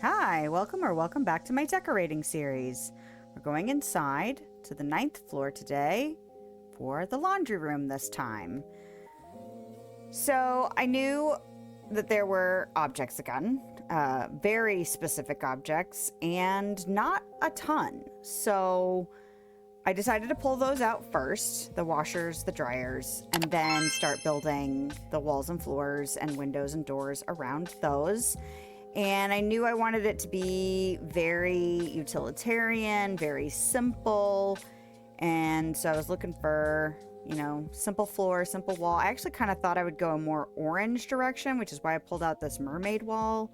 Hi, welcome back to my decorating series. We're going inside to the ninth floor today for the laundry room this time. So I knew that there were objects again, very specific objects, and not a ton. So I decided to pull those out first, the washers, the dryers, and then start building the walls and floors and windows and doors around those. And I knew I wanted it to be very utilitarian, very simple. And so I was looking for, simple floor, simple wall. I actually kind of thought I would go a more orange direction, which is why I pulled out this mermaid wall.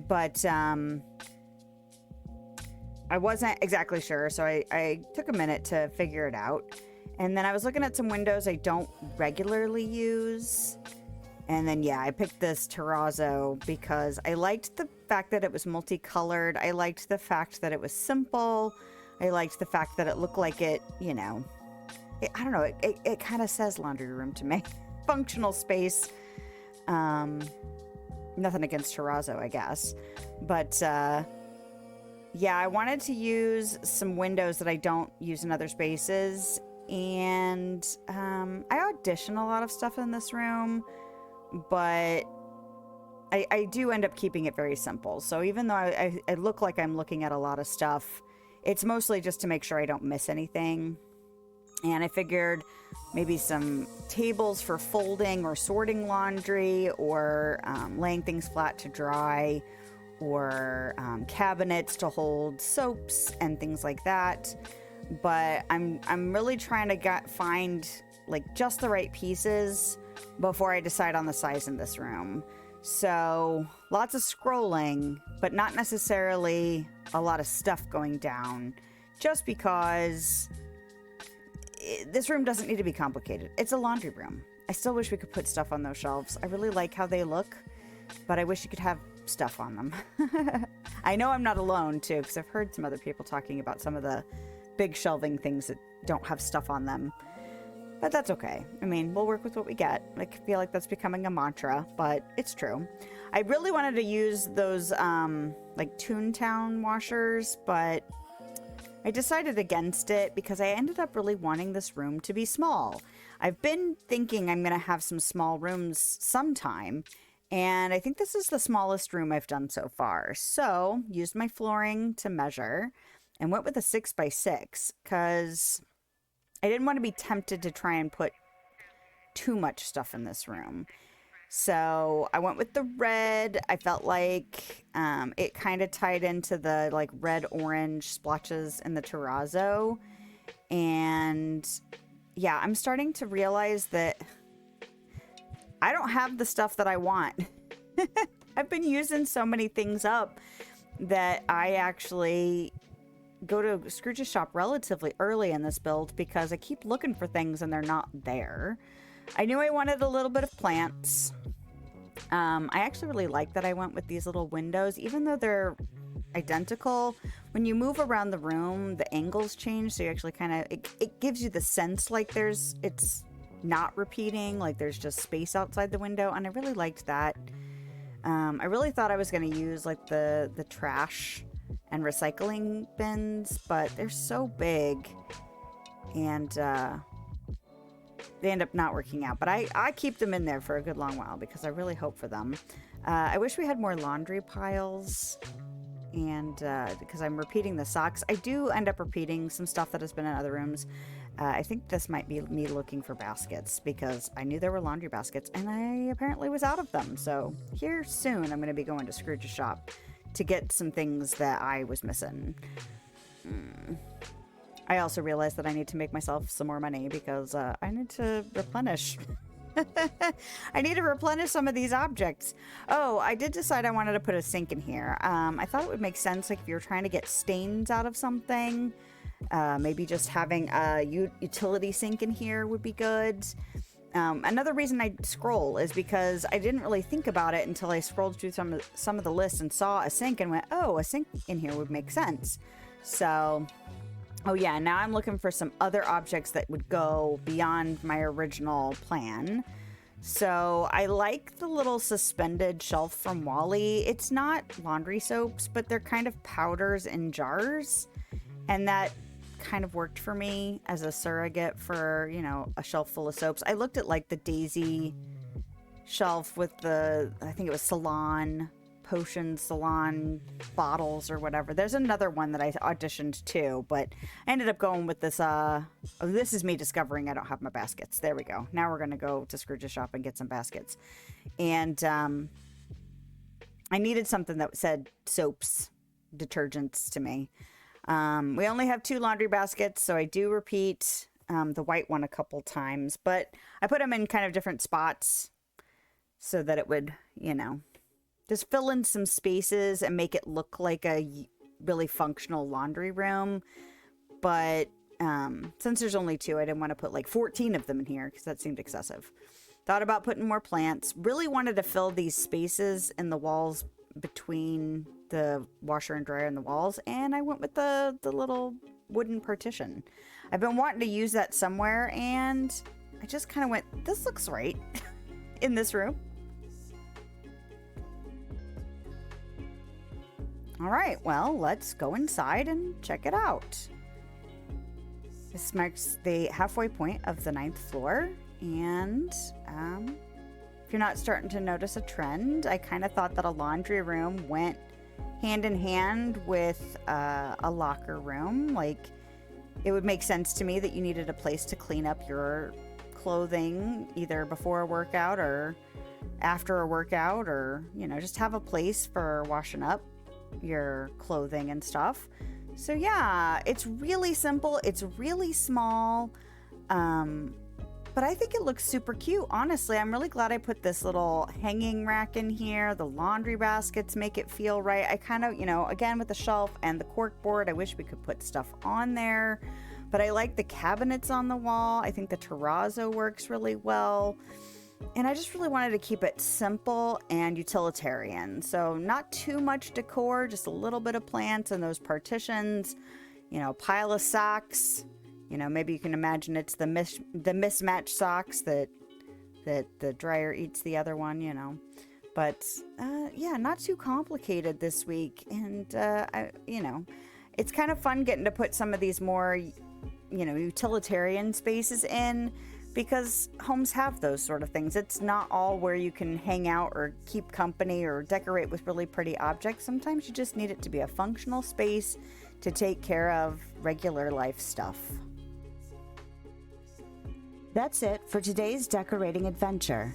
But I wasn't exactly sure, so I took a minute to figure it out. And then I was looking at some windows I don't regularly use. And then, yeah, I picked this terrazzo because I liked the fact that it was multicolored. I liked the fact that it was simple. I liked the fact that it looked like it, I don't know, it kind of says laundry room to me. Functional space. Nothing against terrazzo, I guess. But, yeah, I wanted to use some windows that I don't use in other spaces. And I audition a lot of stuff in this room. But I do end up keeping it very simple. So even though I look like I'm looking at a lot of stuff, it's mostly just to make sure I don't miss anything. And I figured maybe some tables for folding or sorting laundry, or laying things flat to dry, or cabinets to hold soaps and things like that. But I'm really trying to find like just the right pieces before I decide on the size in this room. So lots of scrolling, but not necessarily a lot of stuff going down, just because this room doesn't need to be complicated. It's a laundry room. I still wish we could put stuff on those shelves. I really like how they look, but I wish you could have stuff on them. I know I'm not alone too, because I've heard some other people talking about some of the big shelving things that don't have stuff on them. But that's okay. I mean, we'll work with what we get. I feel like that's becoming a mantra, but it's true. I really wanted to use those, like Toontown washers, but I decided against it because I ended up really wanting this room to be small. I've been thinking I'm going to have some small rooms sometime, and I think this is the smallest room I've done so far. So, used my flooring to measure and went with a 6x6 because I didn't want to be tempted to try and put too much stuff in this room. So I went with the red. I felt like it kind of tied into the like red-orange splotches in the terrazzo. And yeah, I'm starting to realize that I don't have the stuff that I want. I've been using so many things up that I actually go to Scrooge's shop relatively early in this build because I keep looking for things and they're not there. I knew I wanted a little bit of plants. I actually really like that I went with these little windows, even though they're identical. When you move around the room, the angles change, so you actually kind of, it gives you the sense like it's not repeating, like there's just space outside the window, and I really liked that. I really thought I was going to use like the trash and recycling bins, but they're so big and they end up not working out. But I keep them in there for a good long while because I really hope for them. I wish we had more laundry piles, and because I'm repeating the socks. I do end up repeating some stuff that has been in other rooms. I think this might be me looking for baskets because I knew there were laundry baskets and I apparently was out of them. So here soon I'm going to be going to Scrooge's shop to get some things that I was missing. I also realized that I need to make myself some more money because I need to replenish. I need to replenish some of these objects. Oh, I did decide I wanted to put a sink in here. I thought it would make sense, like if you're trying to get stains out of something, maybe just having a utility sink in here would be good. Another reason I scroll is because I didn't really think about it until I scrolled through some of the lists and saw a sink and went, oh, a sink in here would make sense. So, oh yeah, now I'm looking for some other objects that would go beyond my original plan. So I like the little suspended shelf from Wally. It's not laundry soaps, but they're kind of powders in jars. And that kind of worked for me as a surrogate for, you know, a shelf full of soaps. I looked at like the Daisy shelf with the, I think it was Salon potions, Salon bottles or whatever. There's another one that I auditioned to, but I ended up going with this. Oh, this is me discovering I don't have my baskets. There we go. Now we're gonna go to Scrooge's shop and get some baskets. And I needed something that said soaps, detergents to me. We only have 2 laundry baskets, so I do repeat the white one a couple times, but I put them in kind of different spots so that it would, you know, just fill in some spaces and make it look like a really functional laundry room. But since there's only 2, I didn't want to put like 14 of them in here because that seemed excessive. Thought about putting more plants. Really wanted to fill these spaces in the walls between the washer and dryer and the walls, and I went with the little wooden partition. I've been wanting to use that somewhere, and I just kind of went, this looks right in this room. All right, well, let's go inside and check it out. This marks the halfway point of the 9th floor, and if you're not starting to notice a trend, I kind of thought that a laundry room went hand in hand with a locker room. Like, it would make sense to me that you needed a place to clean up your clothing either before a workout or after a workout, or, you know, just have a place for washing up your clothing and stuff. So yeah, it's really simple, it's really small, but I think it looks super cute. Honestly, I'm really glad I put this little hanging rack in here. The laundry baskets make it feel right. I kind of, you know, again with the shelf and the cork board, I wish we could put stuff on there, but I like the cabinets on the wall. I think the terrazzo works really well. And I just really wanted to keep it simple and utilitarian. So not too much decor, just a little bit of plants and those partitions, you know, pile of socks. You know, maybe you can imagine it's the mismatched socks that the dryer eats the other one, you know. But yeah, not too complicated this week. And, you know, it's kind of fun getting to put some of these more, you know, utilitarian spaces in, because homes have those sort of things. It's not all where you can hang out or keep company or decorate with really pretty objects. Sometimes you just need it to be a functional space to take care of regular life stuff. That's it for today's decorating adventure.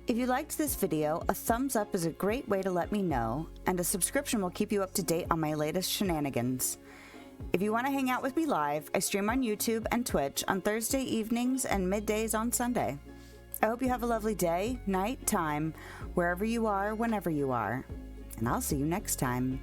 If you liked this video, a thumbs up is a great way to let me know, and a subscription will keep you up to date on my latest shenanigans. If you want to hang out with me live, I stream on YouTube and Twitch on Thursday evenings and middays on Sunday. I hope you have a lovely day, night, time, wherever you are, whenever you are. And I'll see you next time.